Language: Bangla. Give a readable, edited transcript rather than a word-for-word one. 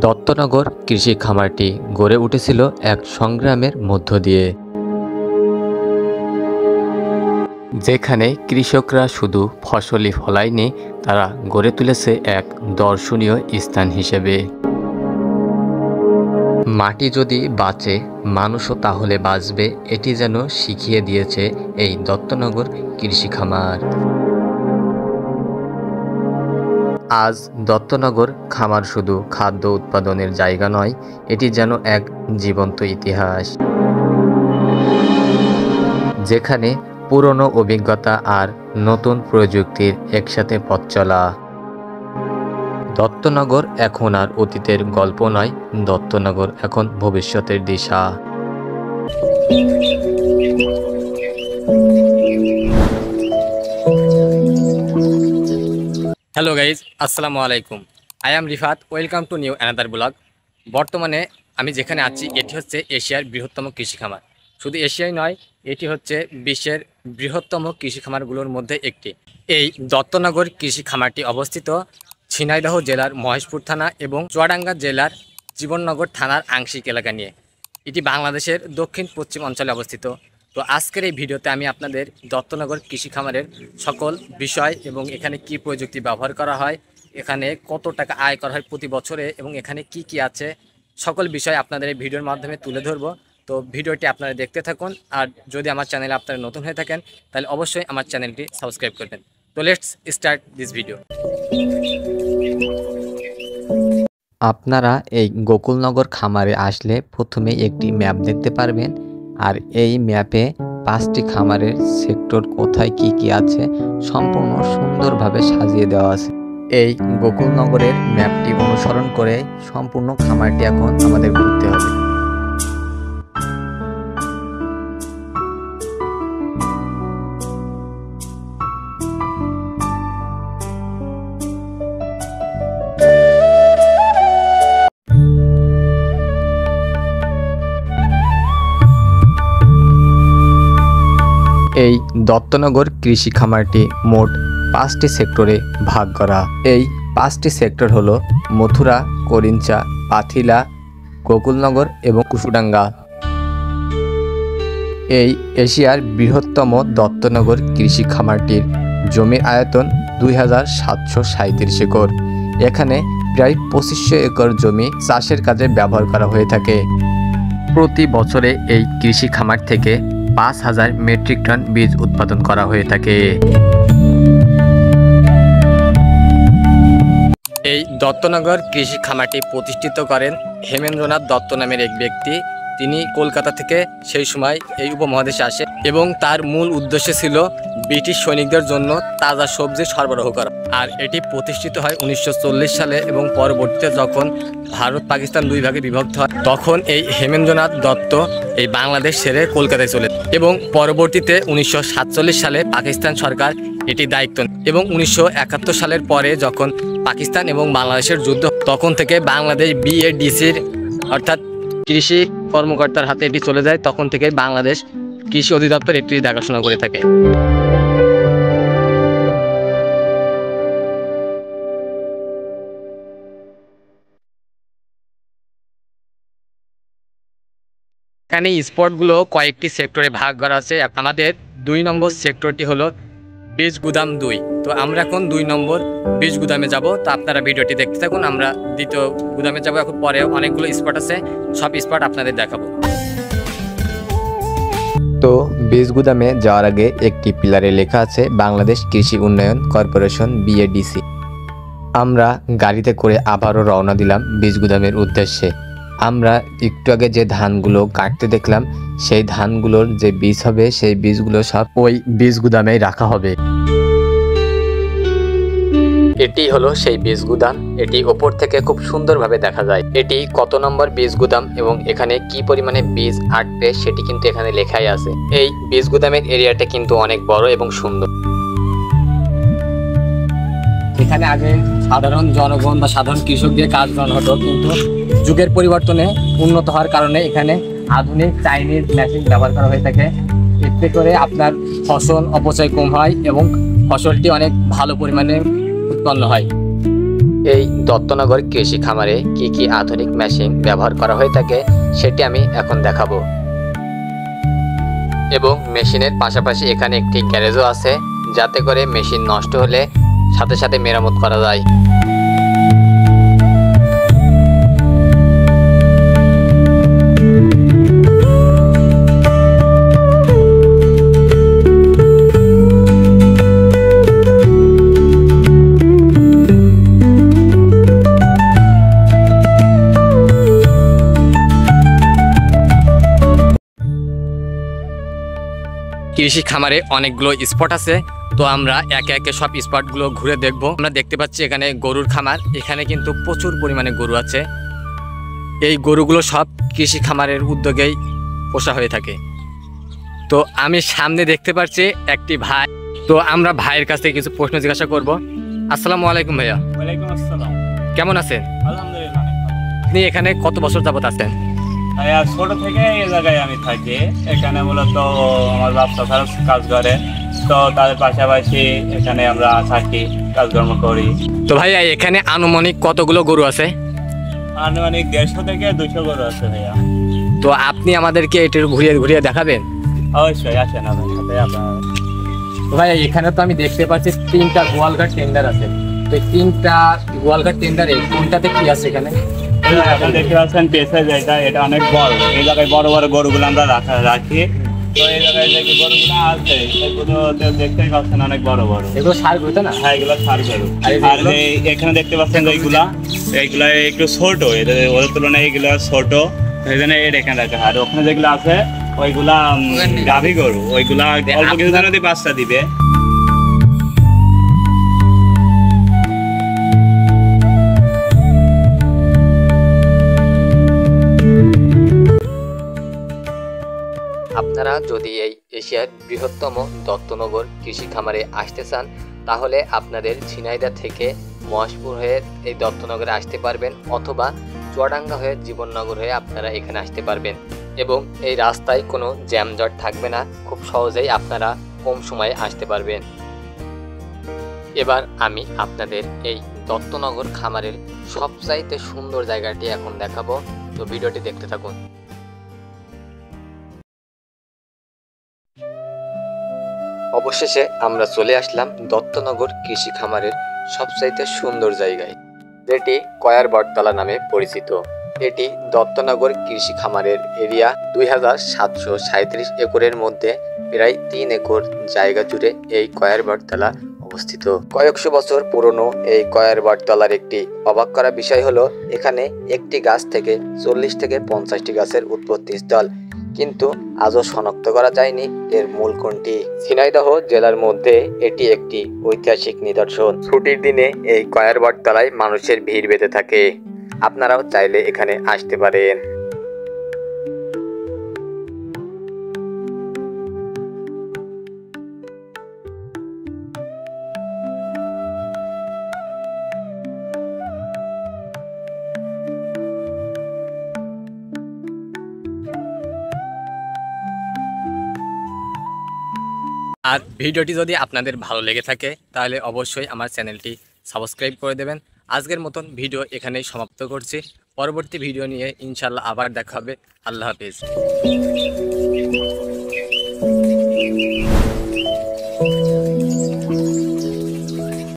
দত্তনগর কৃষি খামারটি গড়ে উঠেছিল এক সংগ্রামের মধ্য দিয়ে, যেখানে কৃষকরা শুধু ফসলই ফলায়নি, তারা গড়ে তুলেছে এক দর্শনীয় স্থান হিসেবে। মাটি যদি বাঁচে, মানুষও তাহলে বাঁচবে, এটি যেন শিখিয়ে দিয়েছে এই দত্তনগর কৃষি খামার। আজ দত্তনগর খামার শুধু খাদ্য উৎপাদনের জায়গা নয়, এটি যেন এক জীবন্ত ইতিহাস, যেখানে পুরনো অভিজ্ঞতা আর নতুন প্রযুক্তির একসাথে পথ চলা। দত্তনগর এখন আর অতীতের গল্প নয়, দত্তনগর এখন ভবিষ্যতের দিশা। হ্যালো গাইজ, আসসালামু আলাইকুম। I am Rifat, welcome to new another blog. বর্তমানে আমি যেখানে আছি এটি হচ্ছে এশিয়ার বৃহত্তম কৃষি খামার। শুধু এশিয়াই নয়, এটি হচ্ছে বিশ্বের বৃহত্তম কৃষি খামারগুলোর মধ্যে একটি। এই দত্তনগর কৃষি খামারটি অবস্থিত ঝিনাইদহ জেলার মহেশপুর থানা এবং চুয়াডাঙ্গা জেলার জীবননগর থানার আংশিক এলাকা নিয়ে। এটি বাংলাদেশের দক্ষিণ পশ্চিম অঞ্চলে অবস্থিত। তো আজকের এই ভিডিওতে আমি আপনাদের দত্তনগর কৃষি খামারের সকল বিষয় এবং এখানে কি প্রযুক্তি ব্যবহার করা হয়, এখানে কত টাকা আয় করা হয় প্রতি বছরে এবং এখানে কি কি আছে, সকল বিষয় আপনাদের এই ভিডিওর মাধ্যমে তুলে ধরবো। তো ভিডিওটি আপনারা দেখতে থাকুন, আর যদি আমার চ্যানেলে আপনারা নতুন হয়ে থাকেন তাহলে অবশ্যই আমার চ্যানেলটি সাবস্ক্রাইব করবেন। তো লেটস স্টার্ট দিস ভিডিও। আপনারা এই গোকুলনগর খামারে আসলে প্রথমে একটি ম্যাপ দেখতে পারবেন, আর এই ম্যাপে 5টি খামারের সেক্টর কোথায় কি কি আছে সম্পূর্ণ সুন্দরভাবে সাজিয়ে দেওয়া আছে। এই গোকুলনগরের ম্যাপটি অনুসরণ করে সম্পূর্ণ খামারটি এখন আমাদের ঘুরতে হবে। এই দত্তনগর কৃষি খামারটি মোট 5টি সেক্টরে ভাগ করা। এই 5টি সেক্টর হলো মথুরা, করিঞ্চা, পাথিলা, গোকুলনগর এবং কুশুডাঙ্গা। এই এশিয়ার বৃহত্তম দত্তনগর কৃষি খামারটির জমির আয়তন 2737 একর। এখানে প্রায় 2500 একর জমি চাষের কাজে ব্যবহার করা হয়ে থাকে। প্রতি বছরে এই কৃষি খামার থেকে 5000 মেট্রিক টন বীজ উৎপাদন করা হয়ে থাকে। এই দত্তনগর কৃষি খামারটি প্রতিষ্ঠিত করেন হেমেন্দ্রনাথ দত্ত নামের এক ব্যক্তি। তিনি কলকাতা থেকে সেই সময় এই উপমহাদেশে আসে এবং তার মূল উদ্দেশ্য ছিল ব্রিটিশ সৈনিকদের জন্য তাজা সবজি সরবরাহ করা। আর এটি প্রতিষ্ঠিত হয় 1940 সালে এবং পরবর্তীতে যখন ভারত পাকিস্তান দুই ভাগে বিভক্ত হয় তখন এই হেমেন্দ্রনাথ দত্ত এই বাংলাদেশ ছেড়ে কলকাতায় চলে এবং পরবর্তীতে 1947 সালে পাকিস্তান সরকার এটি দায়িত্ব এবং 1971 সালের পরে যখন পাকিস্তান এবং বাংলাদেশের যুদ্ধ, তখন থেকে বাংলাদেশ বিএডিসির অর্থাৎ কৃষি কর্মকর্তার হাতে এটি চলে যায়। তখন থেকে বাংলাদেশ কৃষি অধিদপ্তর এটি দেখাশোনা করে থাকে। এখানে স্পটগুলো কয়েকটি সেক্টরে ভাগ করা আছে। আমাদের 2 নম্বর সেক্টরটি হলো বীজ গুদাম 2। তো আমরা এখন 2 নম্বর বীজ গুদামে যাব। তো আপনারা ভিডিওটি দেখতে থাকুন। আমরা দ্বিতীয় গুদামে যাব। এখন পরে অনেকগুলো স্পট আছে, সব স্পট আপনাদের দেখাবো। তো বীজ গুদামে যাওয়ার আগে একটি পিলারে লেখা আছে বাংলাদেশ কৃষি উন্নয়ন কর্পোরেশন বিএডিসি। আমরা গাড়িতে করে আবারও রওনা দিলাম বীজ গুদামের উদ্দেশ্যে। আমরা একটু আগে যে ধানগুলো কাটতে দেখলাম, সেই ধানগুলোর যে বীজ হবে সেই বীজগুলো সব ওই বীজ গুদামেই রাখা হবে। এটি হলো সেই বীজ গুদাম। এটি ওপর থেকে খুব সুন্দরভাবে দেখা যায়। এটি কত নম্বর বীজ গুদাম এবং এখানে কি পরিমাণে বীজ আটবে সেটি কিন্তু এখানে লেখাই আছে। এই বীজ গুদামের এরিয়াটা কিন্তু অনেক বড় এবং সুন্দর। এখানে আগে সাধারণ জনগণ বা সাধারণ কৃষক দিয়ে কাজ করানো হতো, কিন্তু যুগের পরিবর্তনে উন্নত হওয়ার কারণে এখানে আধুনিক চাইনিজ মেশিন ব্যবহার করা হয়ে থাকে। এতে করে আপনার ফসল অপচয় কম হয় এবং ফসলটি অনেক ভালো পরিমাণে উৎপন্ন হয়। এই দত্তনগর কৃষি খামারে কি কি আধুনিক মেশিন ব্যবহার করা হয়ে থাকে সেটি আমি এখন দেখাবো। এবং মেশিনের পাশাপাশি এখানে একটি গ্যারেজও আছে, যাতে করে মেশিন নষ্ট হলে সাথে সাথে মেরামত করা যায়। কৃষি খামারে অনেকগুলো স্পট আছে, তো আমরা একে একে সব স্পটগুলো ঘুরে দেখব। আমরা দেখতে পাচ্ছি এখানে গরুর খামার, এখানে কিন্তু প্রচুর পরিমাণে গরু আছে। এই গরুগুলো সব কৃষি খামারের উদ্যোগেই পোষা হয়ে থাকে। তো আমি সামনে দেখতে পাচ্ছি একটি ভাই, তো আমরা ভাইয়ের কাছ থেকে কিছু প্রশ্ন জিজ্ঞাসা করব। আসসালামু আলাইকুম ভাইয়া। ওয়ালাইকুম আসসালাম। কেমন আছেন? আলহামদুলিল্লাহ অনেক ভালো। আপনি এখানে কত বছর যাবত আছেন? ভাইয়া ছোট থেকে এই জায়গায় আমি থাকি। এখানে মূলত আমার বাচ্চা কাজ করে, তো তাদের পাশাপাশি এখানে আমরা থাকি, কাজকর্ম করি। তো ভাইয়া এখানে আনুমানিক কতগুলো গরু আছে? আনুমানিক 150 থেকে 200 গরু আছে ভাইয়া। তো আপনি আমাদেরকে এটা ঘুরিয়ে ঘুরিয়ে দেখাবেন? অবশ্যই আসেন আমার সাথে। আপনার তো ভাইয়া এখানে তো আমি দেখতে পাচ্ছি 3টা গোয়ালঘাট টেন্ডার আছে। তো এই 3টা গোয়ালঘাট টেন্ডারে কোনটাতে কি আছে এখানে? এখন দেখতে পাচ্ছেন পেছে যেটা, এটা অনেক বড়। এই জায়গায় বড় বড় গরুগুলো আমরা রাখি। তো এই জায়গায় যে গরুগুলো আছে এগুলো দেখতেই পাচ্ছেন অনেক বড় বড়। এগুলো সার গরু তো না? হ্যাঁ, এগুলো সার গরু। আর এখানে দেখতে পাচ্ছেন যে এইগুলা একটু ছোট, ওদের তুলনায় এগুলো ছোট, এই জন্য এখানে রাখা। আর ওখানে যেগুলো আছে ওইগুলা গাভী গরু, ওইগুলা অল্প কিছুদিন বাচ্চা দিবে। আপনারা যদি এই এশিয়ার বৃহত্তম দত্তনগর কৃষি খামারে আসতে চান, তাহলে আপনাদের ঝিনাইদহ থেকে মহেশপুর হয়ে এই দত্তনগরে আসতে পারবেন, অথবা চুয়াডাঙ্গা হয়ে জীবননগর হয়ে আপনারা এখানে আসতে পারবেন। এবং এই রাস্তায় কোনো জ্যামজট থাকবে না, খুব সহজেই আপনারা কম সময়ে আসতে পারবেন। এবার আমি আপনাদের এই দত্তনগর খামারের সবচাইতে সুন্দর জায়গাটি এখন দেখাবো, তো ভিডিওটি দেখতে থাকুন। অবশেষে আমরা চলে আসলাম দত্তনগর কৃষি খামারের সবচাইতে সুন্দর জায়গায়, যেটি কয়ার বটতলা নামে পরিচিত। এটি দত্তনগর কৃষি খামারের এরিয়া 2737 একরের মধ্যে প্রায় 3 একর জায়গা জুড়ে এই কয়ার বটতলা অবস্থিত। কয়েকশো বছর পুরনো এই কয়ার বটতলার একটি অবাক করা বিষয় হলো, এখানে একটি গাছ থেকে 40 থেকে 50টি গাছের উৎপত্তি স্থল, কিন্তু আজও শনাক্ত করা যায়নি এর মূল কোনটি। ঝিনাইদহ জেলার মধ্যে এটি একটি ঐতিহাসিক নিদর্শন। ছুটির দিনে এই কয়ার বটতলায় মানুষের ভিড় বেঁধে থাকে, আপনারাও চাইলে এখানে আসতে পারেন। আর ভিডিওটি যদি আপনাদের ভালো লেগে থাকে তাহলে অবশ্যই আমার চ্যানেলটি সাবস্ক্রাইব করে দেবেন। আজকের মতন ভিডিও এখানেই সমাপ্ত করছি। পরবর্তী ভিডিও নিয়ে ইনশাল্লাহ আবার দেখা হবে। আল্লাহ হাফেজ।